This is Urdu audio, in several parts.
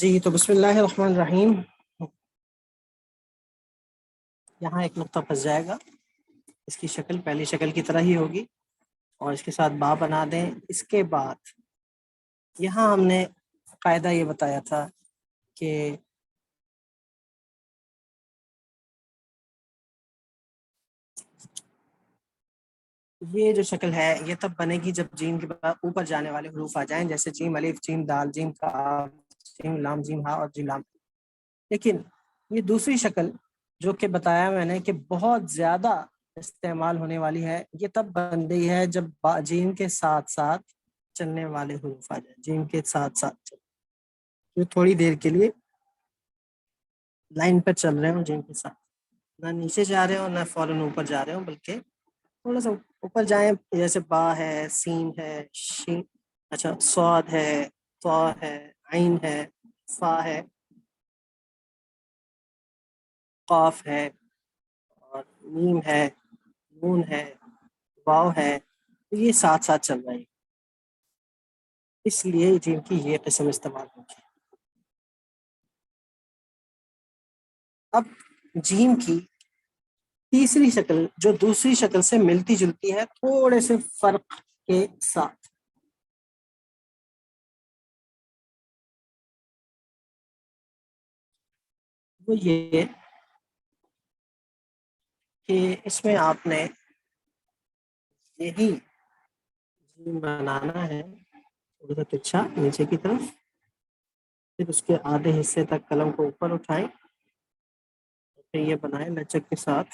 جی تو بسم اللہ الرحمن الرحیم. یہاں ایک نقطہ پھنس جائے گا. اس کی شکل پہلی شکل کی طرح ہی ہوگی اور اس کے ساتھ با بنا دیں. اس کے بعد یہاں ہم نے قاعدہ یہ بتایا تھا کہ یہ جو شکل ہے یہ تب بنے گی جب جیم کے بعد اوپر جانے والے حروف آ جائیں، جیسے جیم الف، جیم دال، جیم کاف، جیم لام، جیم ہا اور جیم لام. لیکن یہ دوسری شکل جو کہ بتایا میں نے کہ بہت زیادہ استعمال ہونے والی ہے، یہ تب بن گئی ہے جب جیم کے ساتھ ساتھ چلنے والے حروف آ جائیں. جیم کے ساتھ ساتھ جو تھوڑی دیر کے لیے لائن پر چل رہے ہوں، جیم کے ساتھ نہ نیچے جا رہے ہوں نہ فوراً اوپر جا رہے ہوں، بلکہ تھوڑا سا اوپر جائیں. جیسے با ہے، سین ہے، شین، اچھا صاد ہے، طا ہے، عین ہے، فا ہے، قاف ہے اور میم ہے، نون ہے، واو ہے. یہ ساتھ ساتھ چل رہے ہیں، اس لیے جن کی یہ قسم استعمال ہوتی ہے. اب جیم کی تیسری شکل جو دوسری شکل سے ملتی جلتی ہے تھوڑے سے فرق کے ساتھ، وہ یہ کہ اس میں آپ نے یہی جیم بنانا ہے تھوڑا سا ترچھا نیچے کی طرف، پھر اس کے آدھے حصے تک قلم کو اوپر اٹھائیں، پھر یہ بنائیں لچک کے ساتھ.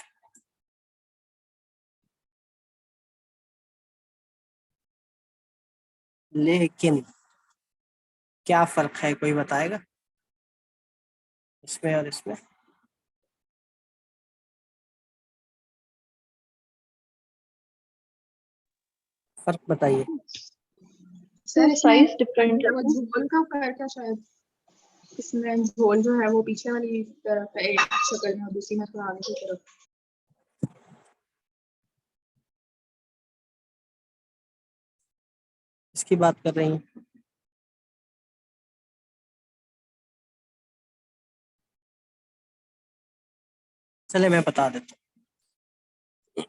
لیکن کیا فرق ہے کوئی بتائے گا اس میں اور اس میں؟ فرق بتائیے. سر سائز ڈفرنٹ ہے. جھول کا فرق ہے شاید. اس میں جھول جو ہے وہ پیچھے والی طرف ہے ایک شکل میں، دوسری میں تھوڑا آگے کی طرف. اس کی بات کر رہی ہیں؟ چلے میں بتا دیتا ہوں.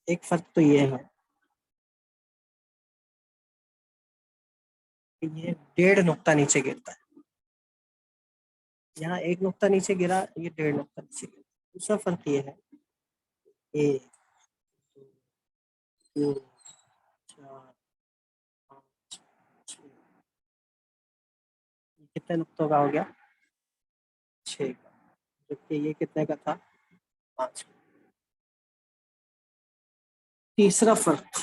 ایک فرق تو یہ ہے کہ یہ 1.5 نقطہ نیچے گرتا ہے. یہاں 1 نقطہ نیچے گرا، یہ 1.5 نقطہ نیچے گرا. دوسرا فرق یہ ہے 1 2 3 4 5 6، یہ کتنے نقطوں کا ہو گیا؟ 6 کا. جبکہ یہ کتنے کا تھا؟ 5 کا. تیسرا فرق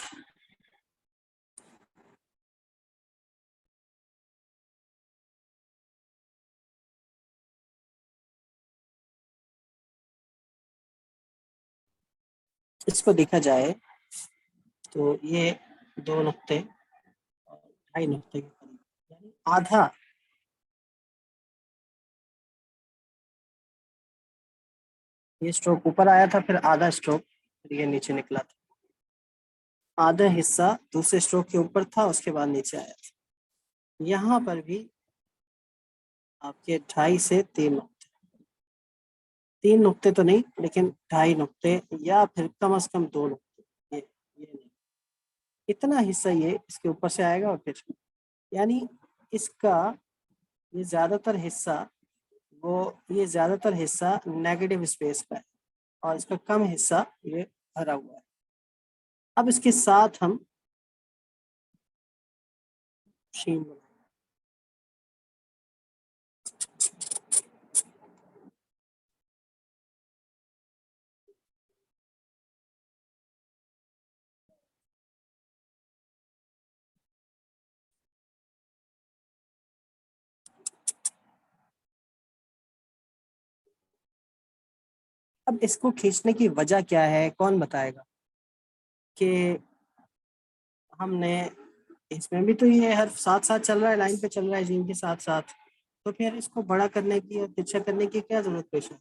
اس کو دیکھا جائے تو یہ 2 نقطے اور 2.5 نقطے کے قریب، یعنی آدھا. یہ اسٹروک اوپر آیا تھا، پھر آدھا اسٹروک پھر یہ نیچے نکلا تھا. آدھا حصہ دوسرے اسٹروک کے اوپر تھا، اس کے بعد نیچے آیا تھا. یہاں پر بھی آپ کے 2.5 سے 3 نقطے، 3 نقطے تو نہیں لیکن 2.5 نقطے یا پھر کم از کم 2 نقطے. یہ نہیں، اتنا حصہ یہ اس کے اوپر سے آئے گا. اور پھر یعنی اس کا یہ زیادہ تر حصہ نیگیٹو اسپیس کا ہے اور اس کا کم حصہ یہ بھرا ہوا ہے. اب اس کے ساتھ ہم شین بنائیں. اب اس کو کھینچنے کی وجہ کیا ہے کون بتائے گا؟ کہ ہم نے اس میں بھی تو یہ حرف ساتھ ساتھ چل رہا ہے، لائن پہ چل رہا ہے جیم کے ساتھ ساتھ، تو پھر اس کو بڑا کرنے کی اور ترچھا کرنے کی کیا ضرورت پیش ہے؟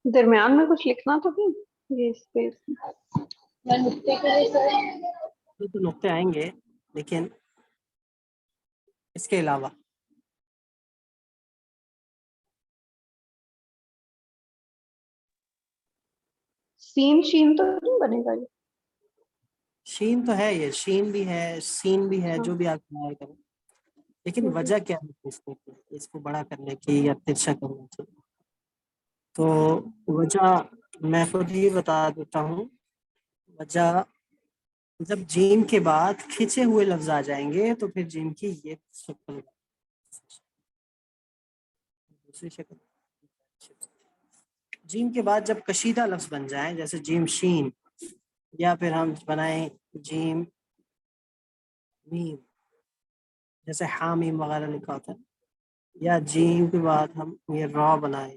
درمیان میں کچھ لکھنا تو نہیں، یہ اسپیس یہ تو نقطے آئیں گے، لیکن اس کے علاوہ سین شین تو نہیں بنے گا یہ؟ شین تو ہے، یہ شین بھی ہے، سین بھی ہے، جو بھی آپ استعمال کریں، لیکن وجہ کیا ہے اس کو بڑا کرنے کی یا ترچھا کرنے کی؟ تو وجہ میں خود ہی بتا دیتا ہوں. وجہ جب جیم کے بعد کھنچے ہوئے لفظ آ جائیں گے تو پھر جیم کی یہ شکل، دوسری شکل. جیم کے بعد جب کشیدہ لفظ بن جائیں، جیسے جیم شین، یا پھر ہم بنائیں جیم میم، جیسے حامیم وغیرہ لکھا ہوتا ہے، یا جیم کے بعد ہم یہ را بنائیں.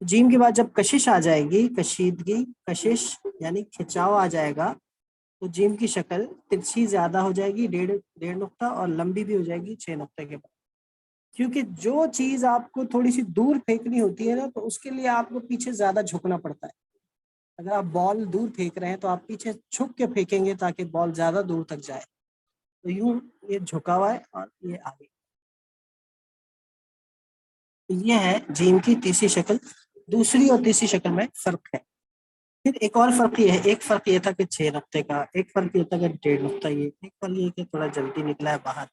جیم کے بعد جب کشش آ جائے گی، کشیدگی، کشش یعنی کھچاؤ آ جائے گا، تو جیم کی شکل ترچھی زیادہ ہو جائے گی، 1.5 نقطہ، اور لمبی بھی ہو جائے گی 6 نقطے کے بعد. کیونکہ جو چیز آپ کو تھوڑی سی دور پھینکنی ہوتی ہے نا، تو اس کے لیے آپ کو پیچھے زیادہ جھکنا پڑتا ہے. اگر آپ بال دور پھینک رہے ہیں تو آپ پیچھے جھک کے پھینکیں گے تاکہ بال زیادہ دور تک جائے. تو یوں یہ جھکا ہوا ہے اور یہ آگے. یہ ہے جیم کی تیسری شکل. دوسری اور تیسری شکل میں فرق ہے. پھر ایک اور فرق یہ ہے، ایک فرق یہ تھا کہ 6 نقطے کا، ایک فرق یہ تھا کہ 1.5 نقطہ، یہ ایک فرق یہ کہ تھوڑا جلدی نکلا ہے باہر،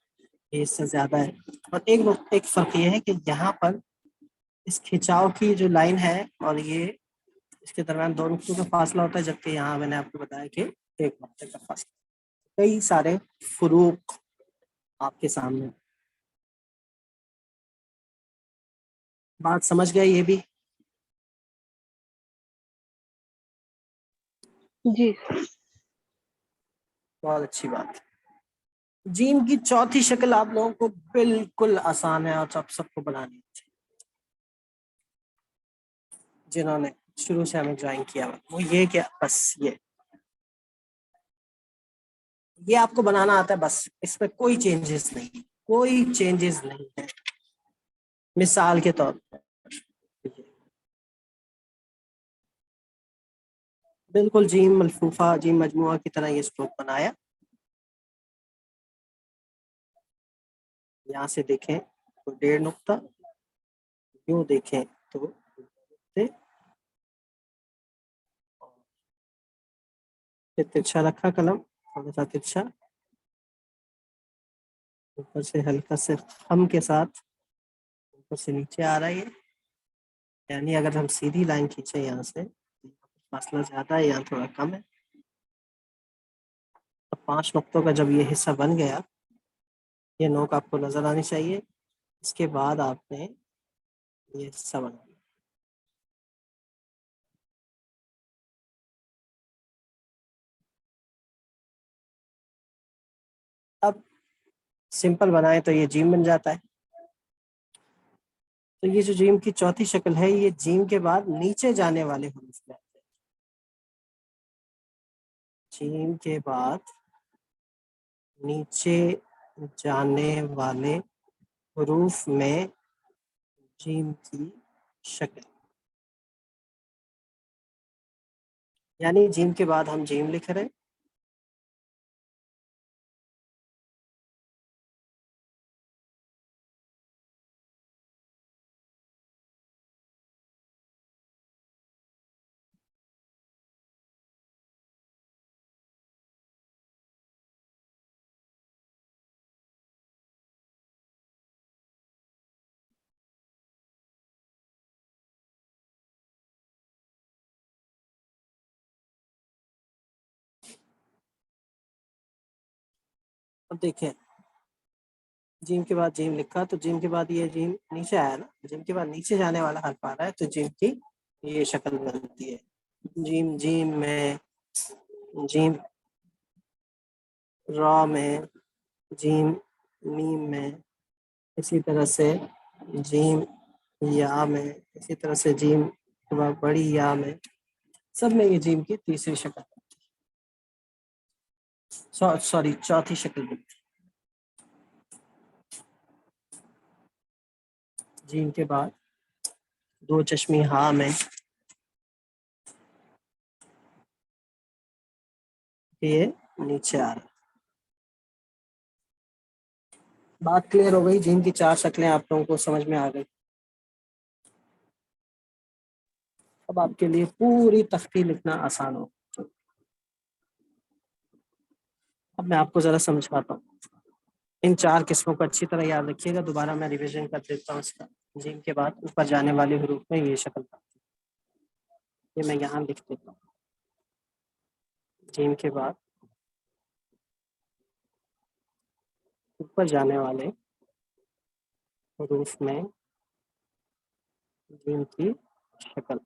یہ اس سے زیادہ ہے. اور ایک فرق یہ ہے کہ یہاں پر اس کھچاؤ کی جو لائن ہے اور یہ اس کے درمیان 2 نقطوں کا فاصلہ ہوتا ہے، جبکہ یہاں میں نے آپ کو بتایا کہ 1 نقطے کا فاصلہ. کئی سارے فروق آپ کے سامنے. بات سمجھ گئے یہ بھی؟ جی بہت اچھی بات. جیم کی چوتھی شکل آپ لوگوں کو بالکل آسان ہے اور سب کو بنانی ہے، جنہوں نے شروع سے ہمیں جوائن کیا، وہ یہ کہ بس یہ آپ کو بنانا آتا ہے، بس اس میں کوئی چینجز نہیں، کوئی چینجز نہیں ہے. مثال کے طور پر بالکل جیم ملفوفہ، جیم مجموعہ کی طرح یہ اسٹروک بنایا. یہاں سے دیکھیں تو 1.5 نقطہ، یوں دیکھیں تو ترچھا رکھا قلم، تھوڑا سا ترچھا، اوپر سے ہلکا سے خم کے ساتھ اوپر سے نیچے آ رہا ہے. یعنی اگر ہم سیدھی لائن کھینچیں یہاں سے، فاصلہ زیادہ ہے، یہاں تھوڑا کم ہے. 5 نقطوں کا جب یہ حصہ بن گیا، یہ نوک آپ کو نظر آنی چاہیے. اس کے بعد آپ نے یہ حصہ بنا. اب سمپل بنائیں تو یہ جیم بن جاتا ہے. تو یہ جو جیم کی چوتھی شکل ہے، یہ جیم کے بعد نیچے جانے والے حروف میں، جیم کے بعد نیچے جانے والے حروف میں جیم کی شکل. یعنی جیم کے بعد ہم جیم لکھ رہے ہیں، اب دیکھیں جیم کے بعد جیم لکھا، تو جیم کے بعد یہ جیم نیچے آیا نا، جیم کے بعد نیچے جانے والا حرف آ رہا ہے، تو جیم کی یہ شکل بنتی ہے. جیم جیم میں، جیم را میں، جیم میم میں، اسی طرح سے جیم یا میں، اسی طرح سے جیم بڑی یا میں، سب میں یہ جیم کی تیسری شکل، سوری چوتھی شکل بنتی. جیم کے بعد 2 چشمی ہاں میں، یہ نیچے آ رہا ہے. بات کلیئر ہو گئی؟ جیم کی 4 شکلیں آپ لوگوں کو سمجھ میں آ گئی. اب آپ کے لیے پوری تختی لکھنا آسان ہو. اب میں آپ کو ذرا سمجھاتا ہوں. ان 4 قسموں کو اچھی طرح یاد رکھیے گا. دوبارہ میں ریویژن کر دیتا ہوں اس کا. جیم کے بعد اوپر جانے والے حروف میں یہ شکل تھا. یہ میں یہاں لکھ دیتا ہوں. جیم کے بعد اوپر جانے والے حروف میں جیم کی شکل.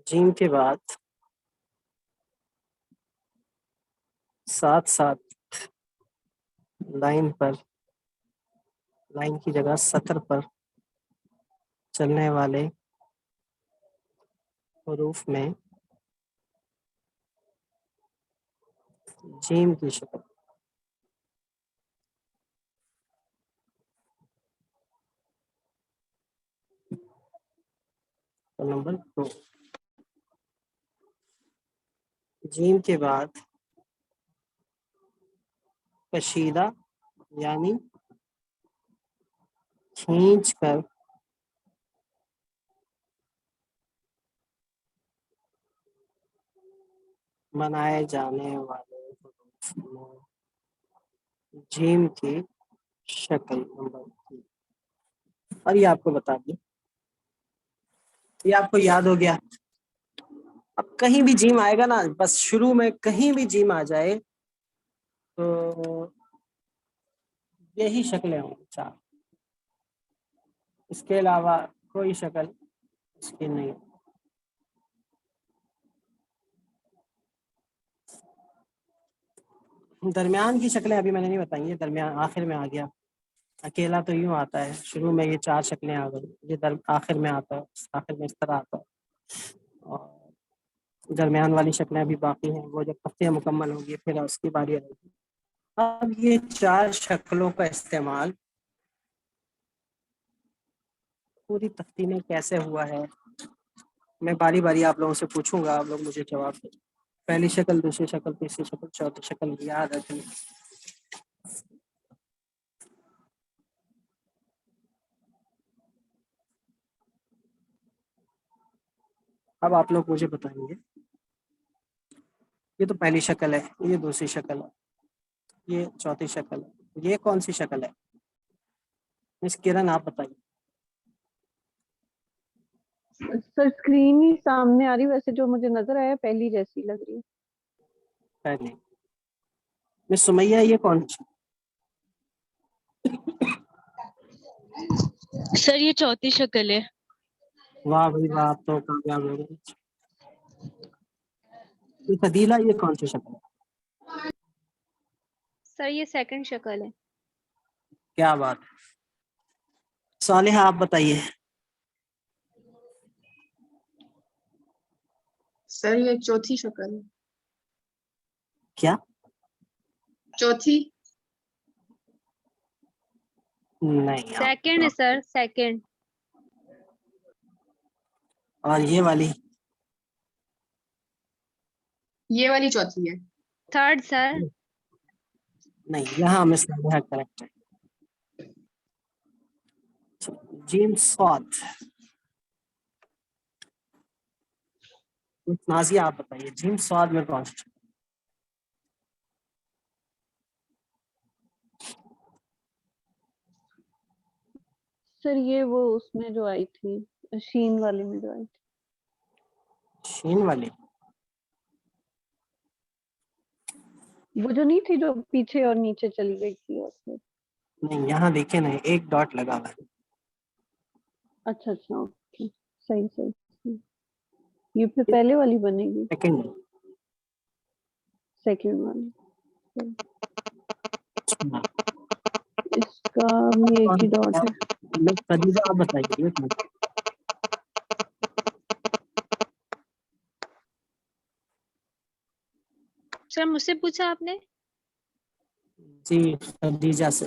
جیم کے بعد ساتھ ساتھ لائن پر، لائن کی جگہ سطر پر چلنے والے حروف میں جیم کی شکل. نمبر 2، جیم کے بعد کشیدہ یعنی کھینچ کر بنائے جانے والے حروف میں جیم کی شکل. نمبر 3. اور یہ آپ کو بتا دیں، یہ آپ کو یاد ہو گیا. اب کہیں بھی جیم آئے گا نا، بس شروع میں کہیں بھی جیم آ جائے تو یہی شکلیں ہوں 4. اس کے علاوہ کوئی شکل اس کی نہیں. درمیان کی شکلیں ابھی میں نے نہیں بتائی ہیں. درمیان آخر میں آ گیا. اکیلا تو یوں آتا ہے، شروع میں یہ 4 شکلیں آ گئی. یہ آخر میں آتا ہے، آخر میں اس طرح آتا ہے. اور درمیان والی شکلیں ابھی باقی ہیں، وہ جب تختیاں مکمل ہوگی پھر اس کی باری آئے گی. اب یہ 4 شکلوں کا استعمال پوری تختی میں کیسے ہوا ہے، میں باری باری آپ لوگوں سے پوچھوں گا. آپ لوگ مجھے جواب دیں. پہلی شکل، دوسری شکل، تیسری شکل، چوتھی شکل یاد رکھیں. اب آپ لوگ مجھے بتائیں گے، یہ تو پہلی شکل ہے، یہ دوسری شکل ہے، یہ چوتھی شکل ہے، یہ کون سی شکل ہے؟ مس کرن آپ بتائیے. سر اسکرین ہی سامنے آ رہی، ویسے جو مجھے نظر آیا پہلی جیسی لگ رہی ہے. پہلی. مس سمیہ یہ کون سی؟ سر یہ چوتھی شکل ہے. واہ بھائی واہ، آپ تو کامیاب ہو گئے. فضیلہ یہ کون سی شکل ہے؟ سر یہ سیکنڈ شکل ہے. کیا بات ہے. صالحہ آپ بتائیے. سر یہ چوتھی شکل ہے. کیا؟ چوتھی. نہیں. سیکنڈ ہے سر، سیکنڈ. اور یہ والی؟ یہ والی چوتھی ہے. تھرڈ سر. نہیں، یہاں مس صالحہ کریکٹ ہے. جیم صاد. نازیہ آپ بتائیے، جیم صاد میں کون سی؟ سر یہ وہ اس میں جو آئی تھی، شین والی میں جو آئی تھی. شین والی؟ وہ جو نہیں تھی جو پیچھے اور نیچے چلی گئی تھی. اور پھر نہیں، یہاں دیکھیں نا، ایک ڈاٹ لگا ہوا ہے. اچھا اچھا، اوکے، صحیح صحیح. یہ پھر پہلے والی بنے گی، سیکنڈ. سیکنڈ والی. اس کا بھی ایک ہی ڈاٹ ہے. فضیلہ آپ بتائیے یہ کون سی؟ سر مجھ سے پوچھا آپ نے؟ جی خدیجہ سے.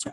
4।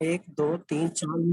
1 2 3 4,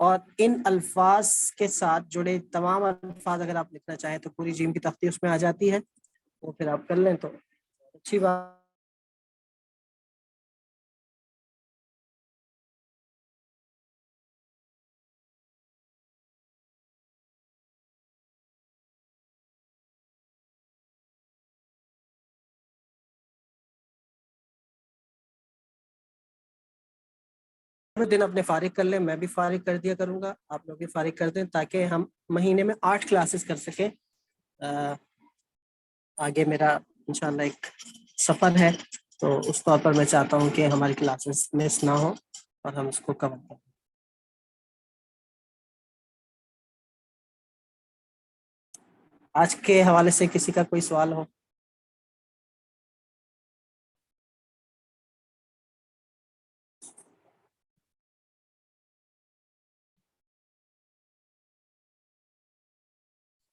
اور ان الفاظ کے ساتھ جڑے تمام الفاظ اگر آپ لکھنا چاہیں تو پوری جیم کی تختی اس میں آ جاتی ہے، وہ پھر آپ کر لیں تو اچھی بات. دن اپنے فارغ کر لیں، میں بھی فارغ کر دیا کروں گا، آپ لوگ بھی فارغ کر دیں تاکہ ہم مہینے میں 8 کلاسز کر سکیں. آگے میرا انشاءاللہ ایک سفر ہے، تو اس طور پر میں چاہتا ہوں کہ ہماری کلاسز مس نہ ہو اور ہم اس کو کور کریں. آج کے حوالے سے کسی کا کوئی سوال ہو؟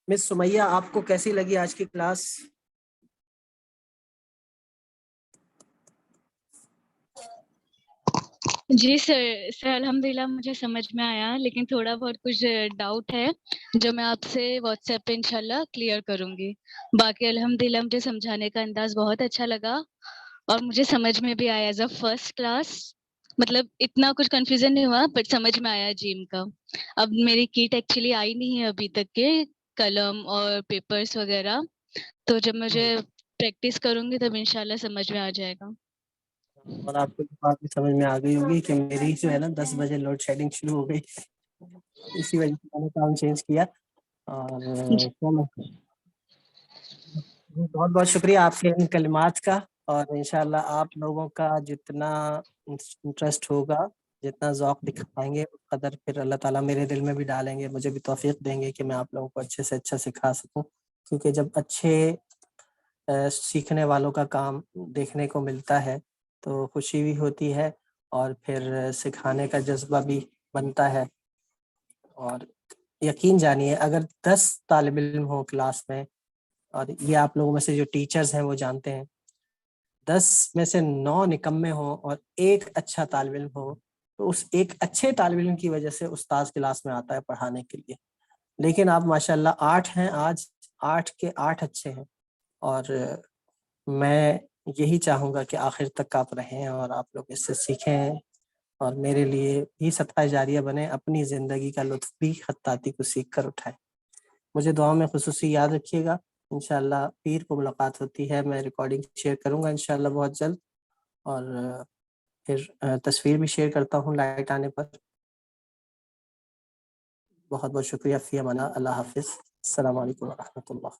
مس سمیہ، آپ کو کیسی لگی آج کی کلاس؟ جی سر الحمدللہ مجھے سمجھ میں آیا، لیکن تھوڑا بہت کچھ ڈاؤٹ ہے جو میں آپ سے واٹس ایپ پہ انشاءاللہ کلیئر کروں گی. باقی الحمدللہ مجھے سمجھانے کا انداز بہت اچھا لگا اور مجھے سمجھ میں بھی آیا ایز اے فرسٹ کلاس. مطلب اتنا کچھ کنفیوژن نہیں ہوا بٹ سمجھ میں آیا جیم کا. اب میری کٹ ایکچولی آئی نہیں ہے ابھی تک کے قلم اور پیپرز وغیرہ، تو جب مجھے پریکٹس کروں گی تب انشاءاللہ سمجھ میں آ جائے گا. اور آپ کو بات بھی سمجھ میں آ گئی ہوگی کہ میری جو ہے نا 10 بجے لوڈ شیڈنگ شروع ہو گئی، اسی وجہ سے میں نے کام چینج کیا. اور بہت بہت شکریہ آپ کے ان کلمات کا، اور انشاءاللہ آپ لوگوں کا جتنا انٹرسٹ ہوگا، جتنا ذوق دکھائیں گے، اس قدر پھر اللہ تعالیٰ میرے دل میں بھی ڈالیں گے، مجھے بھی توفیق دیں گے کہ میں آپ لوگوں کو اچھے سے اچھا سکھا سکوں. کیونکہ جب اچھے سیکھنے والوں کا کام دیکھنے کو ملتا ہے تو خوشی بھی ہوتی ہے اور پھر سکھانے کا جذبہ بھی بنتا ہے. اور یقین جانیے اگر 10 طالب علم ہو کلاس میں، اور یہ آپ لوگوں میں سے جو ٹیچرز ہیں وہ جانتے ہیں، 10 میں سے 9 نکمے ہوں اور ایک اچھا طالب علم ہو، تو اس ایک اچھے طالب علم کی وجہ سے استاذ کلاس میں آتا ہے پڑھانے کے لیے. لیکن آپ ماشاءاللہ 8 ہیں آج، 8 کے 8 اچھے ہیں، اور میں یہی چاہوں گا کہ آخر تک آپ رہیں اور آپ لوگ اس سے سیکھیں اور میرے لیے بھی صدقہ جاریہ بنے، اپنی زندگی کا لطف بھی خطاطی کو سیکھ کر اٹھائیں. مجھے دعا میں خصوصی یاد رکھیے گا. انشاءاللہ پیر کو ملاقات ہوتی ہے، میں ریکارڈنگ شیئر کروں گا انشاءاللہ بہت جلد، اور پھر تصویر بھی شیئر کرتا ہوں لائٹ آنے پر. بہت بہت شکریہ. فی امان اللہ. اللہ حافظ. السلام علیکم ورحمۃ اللہ.